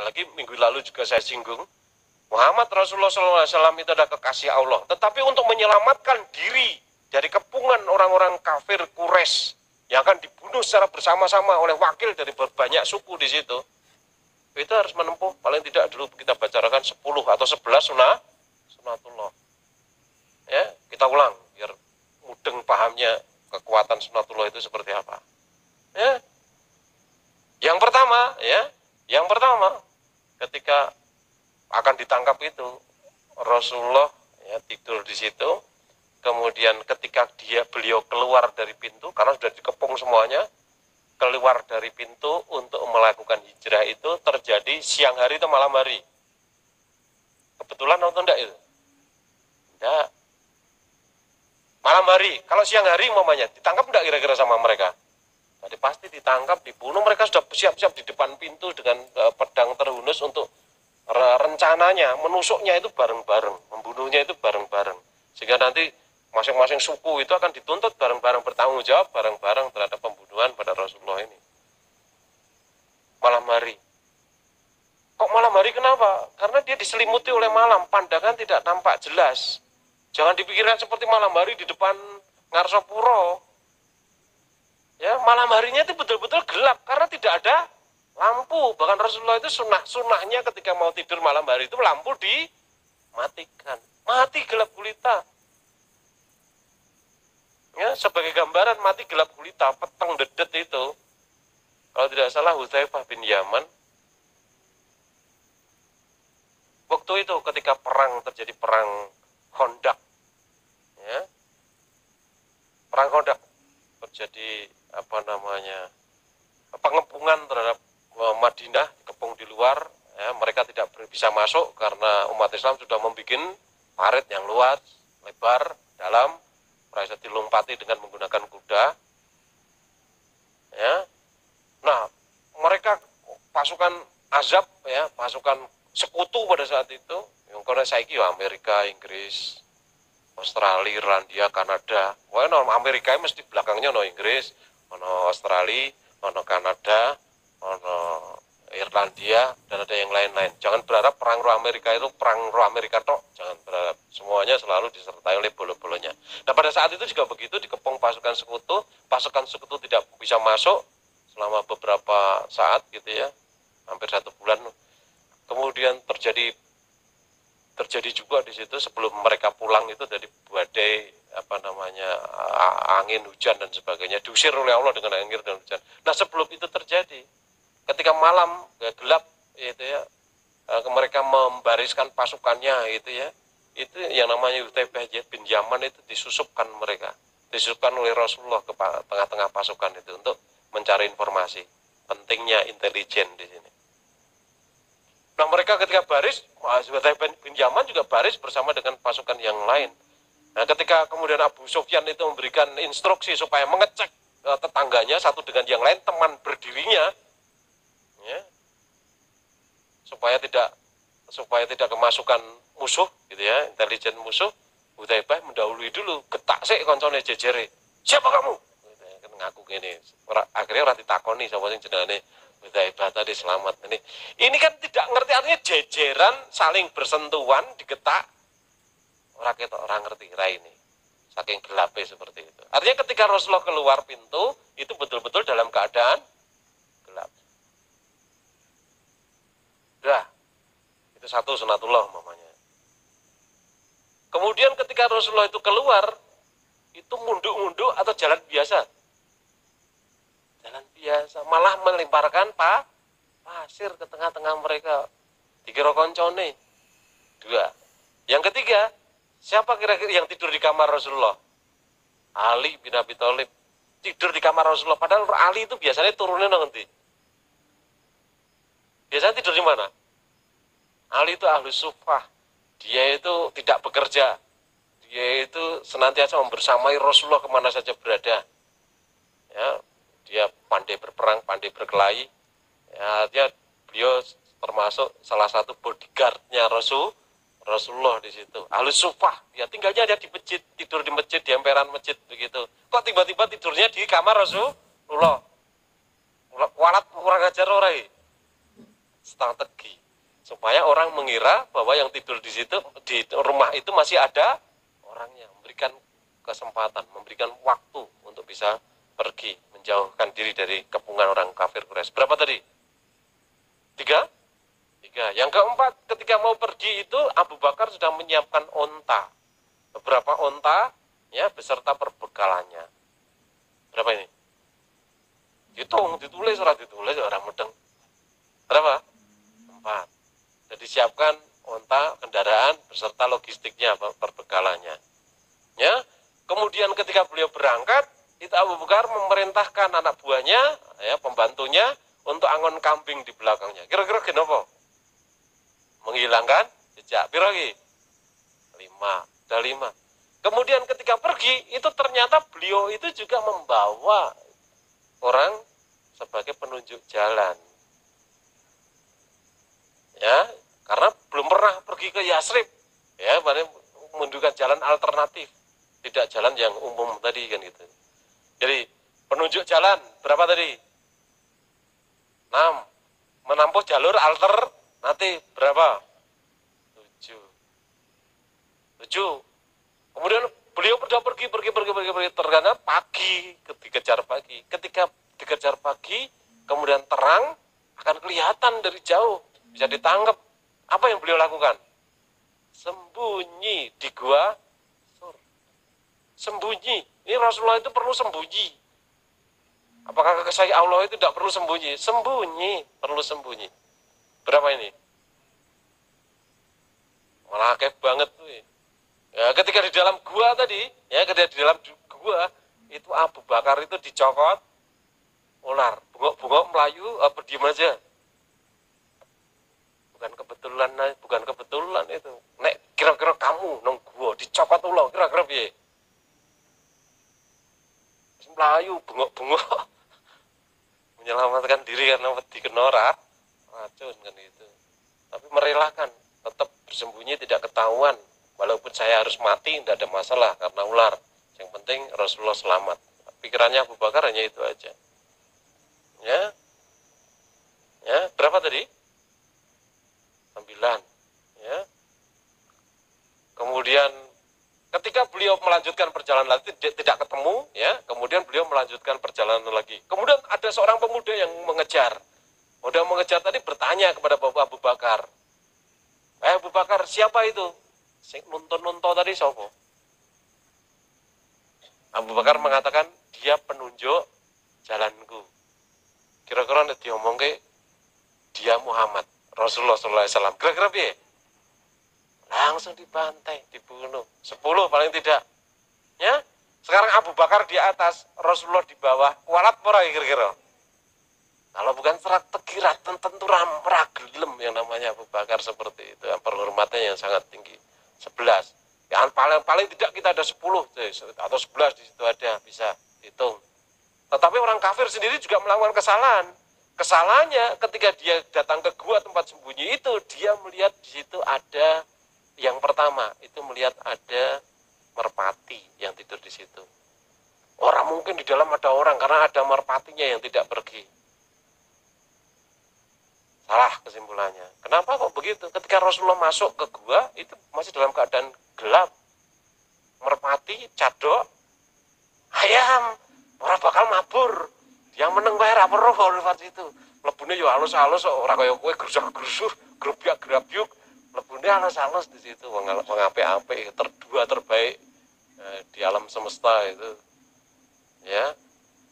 apalagi minggu lalu juga saya singgung, Muhammad Rasulullah SAW itu adalah kekasih Allah. Tetapi untuk menyelamatkan diri dari kepungan orang-orang kafir Quraisy yang akan dibunuh secara bersama-sama oleh wakil dari berbanyak suku di situ, itu harus menempuh paling tidak dulu kita bacakan 10 atau 11 sunatullah. Ya, kita ulang biar mudeng pahamnya kekuatan sunatullah itu seperti apa. Ya. Yang pertama ketika akan ditangkap itu Rasulullah ya, tidur di situ. Kemudian ketika beliau keluar dari pintu karena sudah dikepung semuanya, keluar dari pintu untuk melakukan hijrah itu terjadi siang hari atau malam hari? Kebetulan atau enggak itu? Enggak. Malam hari. Kalau siang hari umpamanya ditangkap enggak kira-kira sama mereka? Jadi pasti ditangkap, dibunuh. Mereka sudah siap-siap di depan pintu dengan pedang terhunus untuk rencananya menusuknya itu bareng-bareng, membunuhnya itu bareng-bareng. Sehingga nanti masing-masing suku itu akan dituntut bareng-bareng, bertanggung jawab bareng-bareng terhadap pembunuhan pada Rasulullah ini. Malam hari. Kok malam hari kenapa? Karena dia diselimuti oleh malam, pandangan tidak nampak jelas. Jangan dipikirkan seperti malam hari di depan Ngarsopuro. Ya, malam harinya itu betul-betul gelap karena tidak ada lampu. Bahkan Rasulullah itu sunahnya ketika mau tidur malam hari itu lampu dimatikan. Mati gelap gulita. Ya, sebagai gambaran mati gelap gulita, peteng dedet itu. Kalau tidak salah Hudzaifah bin Yaman. Waktu itu ketika terjadi perang Khandaq. Ya. Perang Khandaq terjadi pengepungan terhadap Madinah, dikepung di luar, ya, mereka tidak bisa masuk karena umat Islam sudah membuat parit yang luas, lebar, dalam, bisa dilompati dengan menggunakan kuda. Ya. Nah, mereka pasukan Azab, ya, pasukan sekutu pada saat itu, yang karena saiki Amerika, Inggris, Australia, Irlandia, Kanada. Wah, Amerika mesti belakangnya Inggris, Australia, Kanada, Irlandia, dan ada yang lain-lain. Jangan berharap perang roh Amerika itu perang roh Amerika tok. Jangan berharap. Semuanya selalu disertai oleh bolo-bolonya. Nah, pada saat itu juga begitu, dikepung pasukan sekutu tidak bisa masuk selama beberapa saat gitu ya, hampir 1 bulan. Kemudian terjadi juga di situ sebelum mereka pulang itu dari badai angin, hujan dan sebagainya, diusir oleh Allah dengan angin dan hujan. Nah, sebelum itu terjadi, ketika malam gelap itu ya, mereka membariskan pasukannya itu ya, itu yang namanya Hudzaifah bin Yaman itu disusupkan oleh Rasulullah ke tengah-tengah pasukan itu untuk mencari informasi. Pentingnya intelijen di sini. Nah, mereka ketika baris, Hudzaifah bin Yaman juga baris bersama dengan pasukan yang lain. Nah, ketika kemudian Abu Sufyan itu memberikan instruksi supaya mengecek tetangganya satu dengan yang lain, teman berdirinya, ya, supaya tidak kemasukan musuh, gitu ya, intelijen musuh, Hudzaifah mendahului dulu, getak sik koncone jejere. Siapa kamu? Gitu ya, kan ngaku gini. Akhirnya orang ditakoni sapa sing jenenge Hudzaifah tadi selamat ini. Ini kan tidak ngerti artinya jejeran saling bersentuhan digetak. Orang ngerti ini. Saking gelapnya seperti itu. Artinya ketika Rasulullah keluar pintu itu betul-betul dalam keadaan gelap. Dah. Itu satu sunatullah umpamanya. Kemudian ketika Rasulullah itu keluar itu munduk-munduk atau jalan biasa? Jalan biasa, malah melemparkan pasir ke tengah-tengah mereka. Dikira koncone. 2. Yang ketiga, siapa kira-kira yang tidur di kamar Rasulullah? Ali bin Abi Thalib tidur di kamar Rasulullah. Padahal Ali itu biasanya turunnya nanti. Biasanya tidur di mana? Ali itu ahlus sufah. Dia itu tidak bekerja. Dia itu senantiasa membersamai Rasulullah kemana saja berada. Ya, dia pandai berperang, pandai berkelahi. Ya, beliau termasuk salah satu bodyguardnya Rasulullah di situ. Ahlus sufah, ya tinggalnya dia di masjid, tidur di masjid, di emperan masjid begitu. Kok tiba-tiba tidurnya di kamar Rasulullah? Kualat kurang ajar orang. strategi supaya orang mengira bahwa yang tidur di situ di rumah itu masih ada orangnya, memberikan kesempatan, memberikan waktu untuk bisa pergi, menjauhkan diri dari kepungan orang kafir Quraisy. Berapa tadi? 3? 3. Yang keempat, ketika mau pergi itu Abu Bakar sudah menyiapkan onta, beberapa onta ya beserta perbekalannya. Berapa ini? Hitung, ditulis orang mudeng. Berapa? 4. Jadi siapkan onta, kendaraan beserta logistiknya, perbekalannya. Ya. Kemudian ketika beliau berangkat, itu Abu Bakar memerintahkan anak buahnya, ya, pembantunya untuk angon kambing di belakangnya. Kira-kira kenapa? Menghilangkan jejak. Piro lagi? 5. Ada 5. Kemudian ketika pergi, itu ternyata beliau itu juga membawa orang sebagai penunjuk jalan. Ya, karena belum pernah pergi ke Yasrib, ya, menunjukkan jalan alternatif, tidak jalan yang umum tadi kan gitu. Jadi penunjuk jalan berapa tadi? 6. Menempuh jalur alternatif berapa? 7. Kemudian beliau sudah pergi ternyata pagi, dikejar pagi. Ketika dikejar pagi, kemudian terang akan kelihatan dari jauh. Bisa ditangkap. Apa yang beliau lakukan? Sembunyi di gua Sur. Sembunyi. Ini Rasulullah itu perlu sembunyi. Apakah kekasih Allah itu tidak perlu sembunyi? Sembunyi, perlu sembunyi. Berapa ini? Malah kayak banget tuh. Ya, ketika di dalam gua tadi, ya, ketika di dalam gua itu Abu Bakar itu dicokot ular, bungok-bungok melayu, berdiam aja. Bukan kebetulan itu. Nek kira-kira kamu nang gua dicokot ulo, kira-kira piye? Melayu bengok-bengok menyelamatkan diri karena wedi kena racun kan itu. Tapi merelakan, tetap bersembunyi tidak ketahuan. Walaupun saya harus mati tidak ada masalah karena ular. Yang penting Rasulullah selamat. Pikirannya Abu Bakar hanya itu aja. Ya. Ya, berapa tadi? 9. Ya. Kemudian ketika beliau melanjutkan perjalanan lagi tidak ketemu, ya. Kemudian beliau melanjutkan perjalanan lagi. Kemudian ada seorang pemuda yang mengejar. Udah mengejar tadi bertanya kepada Bapak Abu Bakar. Abu Bakar, siapa itu? Sing nonton tadi siapa? Abu Bakar mengatakan dia penunjuk jalanku. Kira-kira nek diomongke dia Muhammad Rasulullah SAW. Kira-kira piye? Langsung dibantai, dibunuh. 10 paling tidak. Ya. Sekarang Abu Bakar di atas, Rasulullah di bawah. Kualat ora kira-kira? Kalau bukan strategi tentu ragelem yang namanya Abu Bakar seperti itu. Penghormatannya yang sangat tinggi. 11. Yang paling tidak kita ada 10 atau 11 di situ ada, bisa hitung. Tetapi orang kafir sendiri juga melakukan kesalahan. Kesalahannya ketika dia datang ke gua tempat sembunyi itu, dia melihat di situ ada yang pertama, itu melihat ada merpati yang tidur di situ. Orang mungkin di dalam ada orang karena ada merpatinya yang tidak pergi. Salah kesimpulannya. Kenapa kok begitu? Ketika Rasulullah masuk ke gua, itu masih dalam keadaan gelap. Merpati, cadok, ayam, orang bakal mabur. Yang meneng wae ra weruh lewat situ. Mlebune yo halus-halus ora kaya kowe grusak-grusuk, grubyak-grabyuk. Mlebune halus-halus di situ wong apik-apik, terbaik di alam semesta itu. Ya.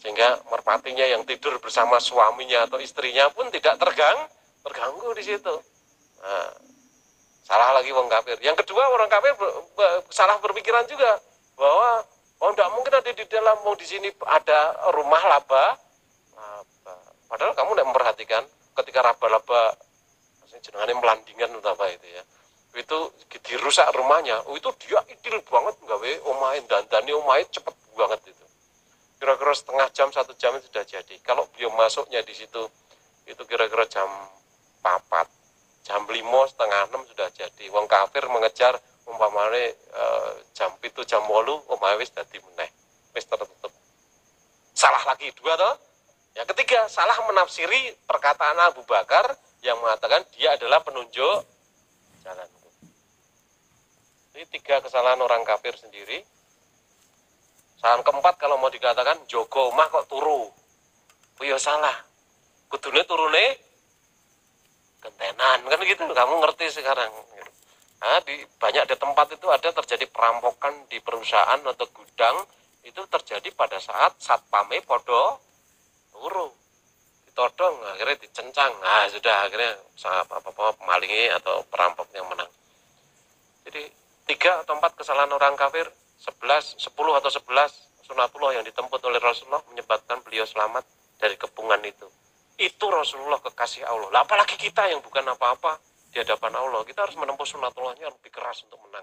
Sehingga merpatinya yang tidur bersama suaminya atau istrinya pun tidak terganggu di situ. Nah, salah lagi wong kafir. Yang kedua, orang kafir salah berpikiran juga bahwa tidak mungkin ada di dalam, di sini ada rumah laba. Padahal kamu tidak memperhatikan ketika laba-laba jenengannya melandingan atau apa itu ya. Itu dirusak rumahnya. Itu dia idil banget gawe omahe dandani omahe cepet banget itu. Kira-kira setengah jam, 1 jam itu sudah jadi. Kalau beliau masuknya di situ, itu kira-kira jam 4, jam 5, setengah 6 sudah jadi. Wong kafir mengejar umpamane jam 7, jam 8, omahe wis dadi meneh. Wis tertutup. Salah lagi 2 toh? Yang ketiga, salah menafsiri perkataan Abu Bakar yang mengatakan dia adalah penunjuk jalanku. Ini 3 kesalahan orang kafir sendiri. Kesalahan keempat kalau mau dikatakan jogo omah kok turu. Ya salah. Kudune turune gentenan kan gitu. Kamu ngerti sekarang. Nah, banyak di tempat itu ada terjadi perampokan di perusahaan atau gudang, itu terjadi pada saat satpame podo turu, ditodong, akhirnya dicencang. Nah sudah, akhirnya pemalingi atau perampok yang menang. Jadi 3 atau 4 kesalahan orang kafir, 10 atau 11 sunatullah yang ditempuh oleh Rasulullah menyebabkan beliau selamat dari kepungan itu. Itu Rasulullah kekasih Allah. Lah, apalagi kita yang bukan apa-apa di hadapan Allah, kita harus menempuh sunatullahnya lebih keras untuk menang.